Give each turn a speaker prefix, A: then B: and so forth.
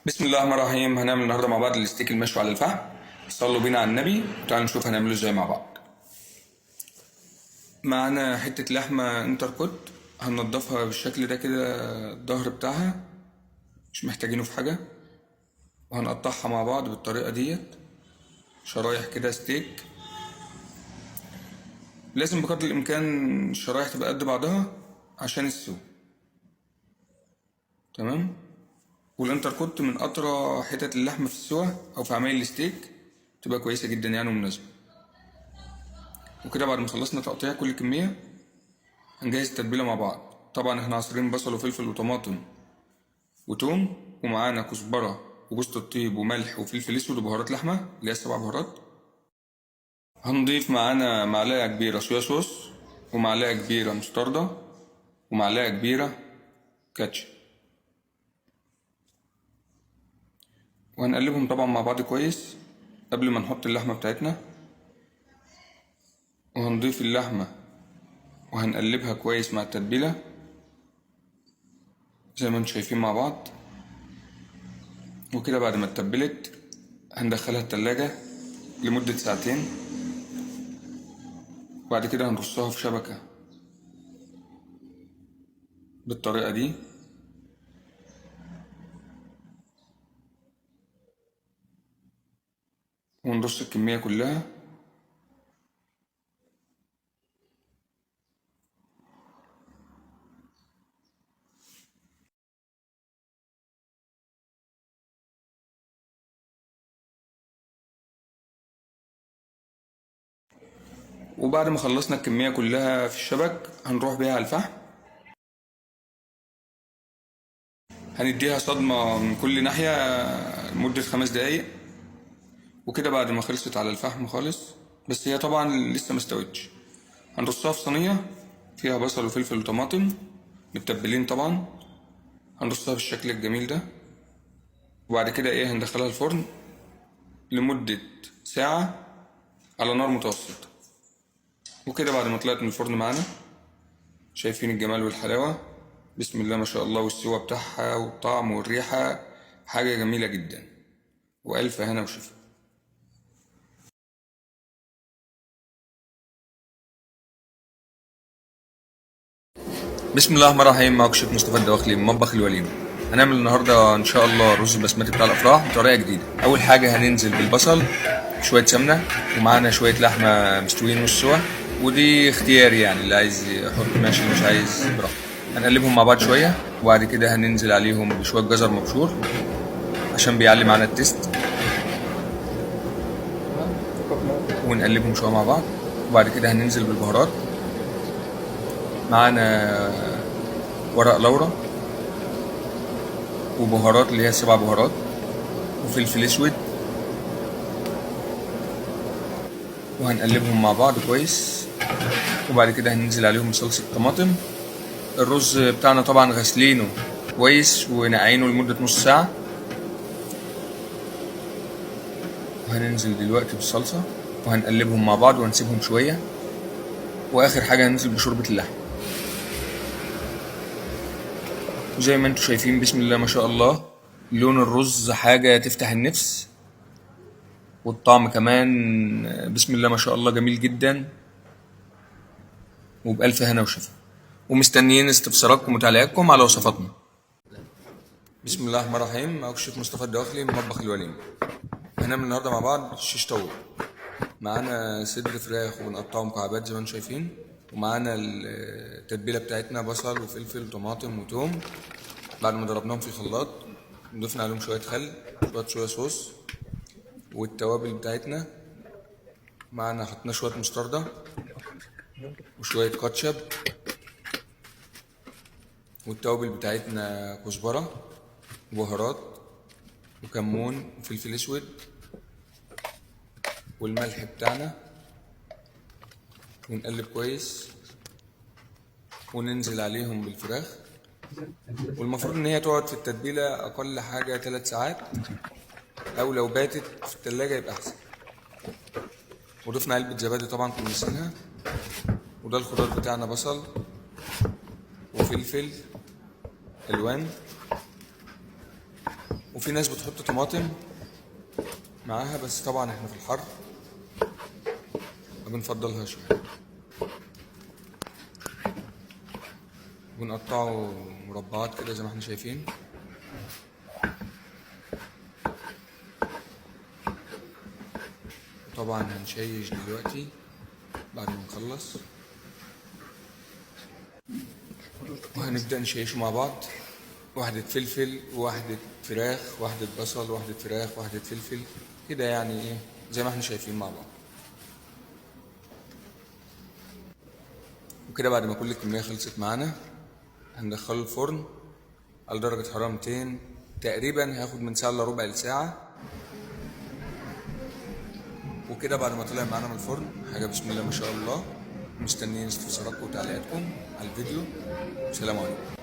A: بسم الله الرحمن الرحيم. هنعمل النهارده مع بعض الستيك المشوي على الفحم. صلوا بينا على النبي وتعالوا نشوف هنعمله ازاي مع بعض. معانا حتة لحمة انتركوت، هننضفها بالشكل ده كده، الظهر بتاعها مش محتاجينه في حاجة، وهنقطعها مع بعض بالطريقة ديت شرايح كده ستيك. لازم بقدر الإمكان الشرايح تبقى قد بعضها عشان السوا. تمام. والانتركوت من أطرى حتت اللحمة في السوا أو في عمايل الستيك، تبقى كويسة جدا يعني ومناسبة. وكده بعد ما خلصنا تقطيع كل كمية هنجهز التتبيلة مع بعض. طبعا احنا عصرين بصل وفلفل وطماطم وتوم، ومعانا كزبرة وجوز الطيب وملح وفلفل اسود وبهارات لحمة اللي هي 7 بهارات. هنضيف معانا معلقة كبيرة صويا صوص، ومعلقة كبيرة مستردة، ومعلقة كبيرة كاتشب، وهنقلبهم طبعا مع بعض كويس قبل ما نحط اللحمة بتاعتنا. وهنضيف اللحمة وهنقلبها كويس مع التتبيلة زي ما انتم شايفين مع بعض. وكده بعد ما اتبلت هندخلها التلاجة لمدة ساعتين، وبعد كده هنرصها في شبكة بالطريقة دي. ونرص الكمية كلها. وبعد ما خلصنا الكمية كلها في الشبك هنروح بيها على الفحم، هنديها صدمة من كل ناحية لمدة 5 دقايق. وكده بعد ما خلصت على الفحم خالص، بس هي طبعا لسه مستوتش، هنرصها في صينية فيها بصل وفلفل وطماطم متبلين طبعا. هنرصها بالشكل الجميل ده، وبعد كده هندخلها الفرن لمدة ساعة على نار متوسطة. وكده بعد ما طلعت من الفرن معانا، شايفين الجمال والحلاوة، بسم الله ما شاء الله، والسوا بتاعها والطعم والريحة حاجة جميلة جدا. وألف هنا وشفا. بسم الله الرحمن الرحيم. معاكم شيف مصطفى الدواخلي من مطبخ الوليمة. هنعمل النهاردة إن شاء الله رز البسمتي بتاع الأفراح بطريقة جديدة. أول حاجة هننزل بالبصل، شوية سمنة، ومعانا شوية لحمة مستويين نص سوا، ودي اختياري يعني، اللي عايز يحط ماشي، اللي مش عايز براحته. هنقلبهم مع بعض شوية، وبعد كده هننزل عليهم بشوية جزر مبشور عشان بيعلي معانا التيست، ونقلبهم شوية مع بعض. وبعد كده هننزل بالبهارات. معانا ورق لورا وبهارات اللي هي 7 بهارات، وفلفل اسود، وهنقلبهم مع بعض كويس. وبعد كده هننزل عليهم بصلصة طماطم. الرز بتاعنا طبعا غسلينه كويس ونقعينه لمدة نص ساعة. وهننزل دلوقتي بالصلصة وهنقلبهم مع بعض وهنسيبهم شوية. واخر حاجة هننزل بشوربة اللحم. وزي ما انتم شايفين بسم الله ما شاء الله، لون الرز حاجة تفتح النفس، والطعم كمان بسم الله ما شاء الله جميل جدا، وبألف هنا وشفا. ومستنيين استفساراتكم وتعليقاتكم على وصفاتنا. بسم الله الرحمن الرحيم. معاكم الشيف مصطفى الدواخلي من مطبخ الوليمة. هنعمل النهارده مع بعض شيش طاووق. معانا صدر فراخ وبنقطعه مكعبات زي ما انتم شايفين، ومعانا التتبيله بتاعتنا بصل وفلفل وطماطم وتوم. بعد ما ضربناهم في الخلاط ضفنا عليهم شويه خل، شويه صويا صوص، والتوابل بتاعتنا معانا حطينا شويه مستردة وشويه كاتشب، والتوابل بتاعتنا كزبره وبهارات وكمون وفلفل اسود والملح بتاعنا. ونقلب كويس وننزل عليهم بالفراخ. والمفروض ان هي تقعد في التتبيله اقل حاجه 3 ساعات، او لو باتت في التلاجة يبقى احسن. وضفنا علبه زبادي طبعا كنا نسينها. وده الخضار بتاعنا بصل وفلفل الوان وفي ناس بتحط طماطم معاها، بس طبعا احنا في الحر ما بنفضلهاش يعني. ونقطعه مربعات كده زي ما احنا شايفين. طبعا هنشيش دلوقتي بعد ما نخلص، وهنبدأ نشيشه مع بعض. واحدة فلفل وواحدة فراخ، واحدة بصل، واحدة فراخ، واحدة فلفل كده يعني ايه زي ما احنا شايفين مع بعض. وكده بعد ما كل الكمية خلصت معانا هندخله الفرن على درجة حرارة 200 تقريبا، هياخد من ساعة إلا ربع لساعة. وكده بعد ما طلع معانا من الفرن حاجة بسم الله ما شاء الله. مستنيين استفساراتكم وتعليقاتكم على الفيديو. سلام عليكم.